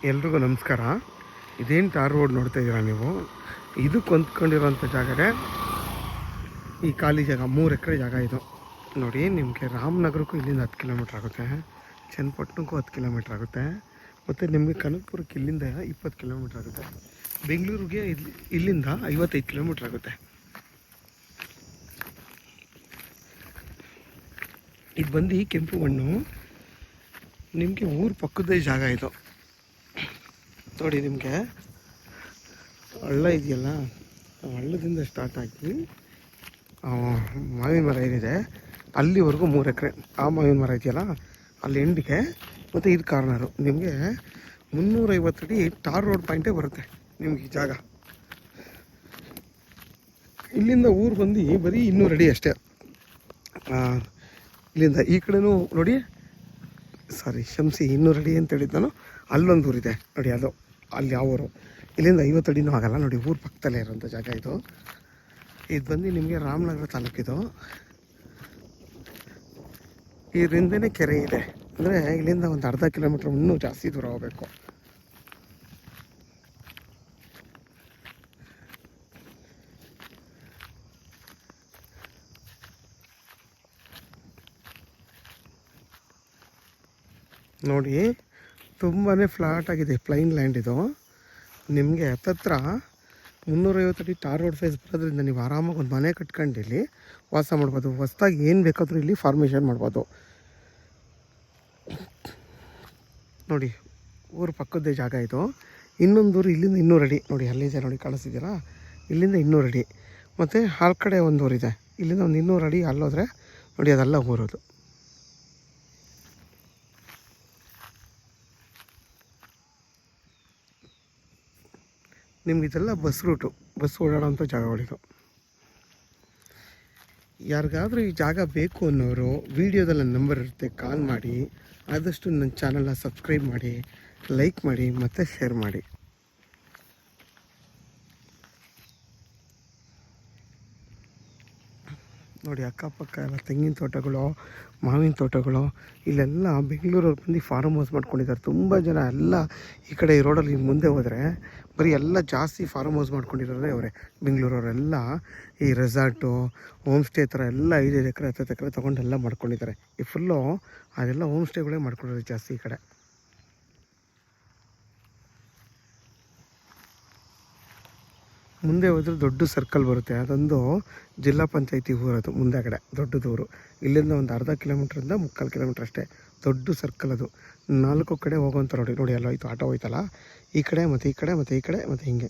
ಎಲ್ರಿಗೂ ನಮಸ್ಕಾರ. ಇದೇನು ಟಾರ್ ರೋಡ್ ನೋಡ್ತಾ ಇದ್ದೀರಾ ನೀವು? ಇದಕ್ಕೆ ಹೊಂದ್ಕೊಂಡಿರೋಂಥ ಜಾಗನೇ ಈ ಖಾಲಿ ಜಾಗ. 3 ಎಕರೆ ಜಾಗ ಇದು ನೋಡಿ. ನಿಮಗೆ ರಾಮನಗರಕ್ಕೂ ಇಲ್ಲಿಂದ 10 ಕಿಲೋಮೀಟ್ರ್ ಆಗುತ್ತೆ, ಚನ್ನಪಟ್ಟಣಕ್ಕೂ 10 ಕಿಲೋಮೀಟ್ರ್ ಆಗುತ್ತೆ, ಮತ್ತು ನಿಮಗೆ ಕನಕಪುರಕ್ಕೆ ಇಲ್ಲಿಂದ 20 ಕಿಲೋಮೀಟ್ರ್ ಆಗುತ್ತೆ. ಬೆಂಗಳೂರಿಗೆ ಇಲ್ಲಿಂದ 55 ಕಿಲೋಮೀಟ್ರ್ ಆಗುತ್ತೆ. ಇದು ಬಂದು ಕೆಂಪು ಮಣ್ಣು. ನಿಮಗೆ ಊರು ಪಕ್ಕದ ಜಾಗ ಇದು ನೋಡಿ. ನಿಮಗೆ ಹಳ್ಳ ಇದೆಯಲ್ಲ, ಹಳ್ಳದಿಂದ ಸ್ಟಾರ್ಟ್ ಆಗಿ ಮಾವಿನ ಮರ ಏನಿದೆ ಅಲ್ಲಿವರೆಗೂ 3 ಎಕರೆ. ಆ ಮಾವಿನ ಮರ ಇದೆಯಲ್ಲ ಅಲ್ಲಿ ಎಂಡಿಗೆ, ಮತ್ತು ಇದು ಕಾರ್ನರು. ನಿಮಗೆ 350 ಅಡಿ ಟಾರ್ ರೋಡ್ ಪಾಯಿಂಟೇ ಬರುತ್ತೆ ನಿಮ್ಗೆ ಈ ಜಾಗ. ಇಲ್ಲಿಂದ ಊರು ಬಂದು ಬರೀ 200 ಅಡಿ ಅಷ್ಟೇ. ಇಲ್ಲಿಂದ ಈ ಕಡೆನೂ ನೋಡಿ, ಕ್ಷಮಿಸಿ, 200 ಅಡಿ ಅಂತ ಹೇಳಿದ್ದು ನಾನು. ಅಲ್ಲೊಂದು ಊರಿದೆ ನೋಡಿ, ಅದು ಅಲ್ಲಿ ಯಾವ ಊರು. ಇಲ್ಲಿಂದ 50 ಅಡಿನೂ ಆಗಲ್ಲ ನೋಡಿ. ಊರು ಪಕ್ಕದಲ್ಲೇ ಇರೋಂಥ ಜಾಗ ಇದು. ಇದು ಬಂದು ನಿಮಗೆ ರಾಮನಗರ ತಾಲೂಕಿದು. ಇದರಿಂದನೇ ಕೆರೆ ಇದೆ. ಅಂದರೆ ಇಲ್ಲಿಂದ ಒಂದು ಅರ್ಧ ಕಿಲೋಮೀಟ್ರ್ ಇನ್ನೂ ಜಾಸ್ತಿ ದೂರ ಹೋಗಬೇಕು. ನೋಡಿ, ತುಂಬಾ ಫ್ಲಾಟ್ ಆಗಿದೆ, ಪ್ಲೈನ್ ಲ್ಯಾಂಡ್ ಇದು. ನಿಮಗೆ ಹತ್ತತ್ರ 350 ಅಡಿ ಟಾರ್ ರೋಡ್ ಫೇಸ್ ಬರೋದ್ರಿಂದ ನೀವು ಆರಾಮಾಗಿ ಒಂದು ಮನೆ ಕಟ್ಕೊಂಡು ಇಲ್ಲಿ ವಾಸ ಮಾಡ್ಬೋದು. ಹೊಸ್ದಾಗಿ ಏನು ಬೇಕಾದರೂ ಇಲ್ಲಿ ಫಾರ್ಮೇಷನ್ ಮಾಡ್ಬೋದು. ನೋಡಿ, ಊರು ಪಕ್ಕದ್ದೇ ಜಾಗ ಇದು. ಇನ್ನೊಂದು ಊರು ಇಲ್ಲಿಂದ 200 ಅಡಿ ನೋಡಿ, ಅಲ್ಲಿದೆ ನೋಡಿ, ಕಾಣಿಸ್ತಿದ್ದೀರಾ? ಇಲ್ಲಿಂದ 200 ಅಡಿ. ಮತ್ತು ಆ ಕಡೆ ಒಂದು ಊರಿದೆ, ಇಲ್ಲಿಂದ ಒಂದು 200 ಅಡಿ ಅಲ್ಲೋದ್ರೆ ನೋಡಿ, ಅದೆಲ್ಲ ಊರೋದು. ನಿಮ್ಗೆ ಇದೆಲ್ಲ ಬಸ್ ರೂಟು, ಬಸ್ ಓಡಾಡೋಂಥ ಜಾಗಗಳಿದು. ಯಾರಿಗಾದರೂ ಈ ಜಾಗ ಬೇಕು ಅನ್ನೋರು ವೀಡಿಯೋದಲ್ಲಿ ನನ್ನ ನಂಬರ್ ಇರುತ್ತೆ, ಕಾಲ್ ಮಾಡಿ. ಆದಷ್ಟು ನನ್ನ ಚಾನಲ್ನ ಸಬ್ಸ್ಕ್ರೈಬ್ ಮಾಡಿ, ಲೈಕ್ ಮಾಡಿ, ಮತ್ತು ಶೇರ್ ಮಾಡಿ. ನೋಡಿ, ಅಕ್ಕಪಕ್ಕ ಎಲ್ಲ ತೆಂಗಿನ ತೋಟಗಳು, ಮಾವಿನ ತೋಟಗಳು. ಇಲ್ಲೆಲ್ಲ ಬೆಂಗಳೂರವ್ರು ಬಂದು ಫಾರ್ಮ್ ಹೌಸ್ ಮಾಡ್ಕೊಂಡಿದ್ದಾರೆ ತುಂಬ ಜನ. ಎಲ್ಲ ಈ ಕಡೆ ಈ ರೋಡಲ್ಲಿ ಮುಂದೆ ಹೋದರೆ ಬರೀ ಎಲ್ಲ ಜಾಸ್ತಿ ಫಾರ್ಮ್ ಹೌಸ್ ಮಾಡ್ಕೊಂಡಿರೋದೇ ಅವರೇ. ಬೆಂಗಳೂರವರೆಲ್ಲ ಈ ರೆಸಾರ್ಟು, ಹೋಮ್ ಸ್ಟೇ ಥರ ಎಲ್ಲ 5 ಎಕರೆ 10 ಎಕರೆ ತೊಗೊಂಡೆಲ್ಲ ಮಾಡ್ಕೊಂಡಿದ್ದಾರೆ. ಈ ಫುಲ್ಲು ಅದೆಲ್ಲ ಹೋಮ್ ಸ್ಟೇಗಳೇ ಮಾಡ್ಕೊಂಡಿರೋದು ಜಾಸ್ತಿ ಈ ಕಡೆ. ಮುಂದೆ ಹೋದರೆ ದೊಡ್ಡ ಸರ್ಕಲ್ ಬರುತ್ತೆ, ಅದೊಂದು ಜಿಲ್ಲಾ ಪಂಚಾಯತಿ ಊರದು. ಮುಂದೆ ಕಡೆ ದೊಡ್ಡದೂರು. ಇಲ್ಲಿಂದ ಒಂದು ಅರ್ಧ ಕಿಲೋಮೀಟ್ರಿಂದ 3/4 ಕಿಲೋಮೀಟ್ರ್ ಅಷ್ಟೇ. ದೊಡ್ಡ ಸರ್ಕಲ್ ಅದು. 4 ಕಡೆ ಹೋಗೋಂಥ ನೋಡಿ. ನೋಡಿ, ಅಲ್ಲೋಯ್ತು ಆಟೋ ಹೋಯ್ತಲ್ಲ, ಈ ಕಡೆ ಮತ್ತು ಈ ಕಡೆ ಮತ್ತು ಈ ಕಡೆ ಮತ್ತು ಹಿಂಗೆ.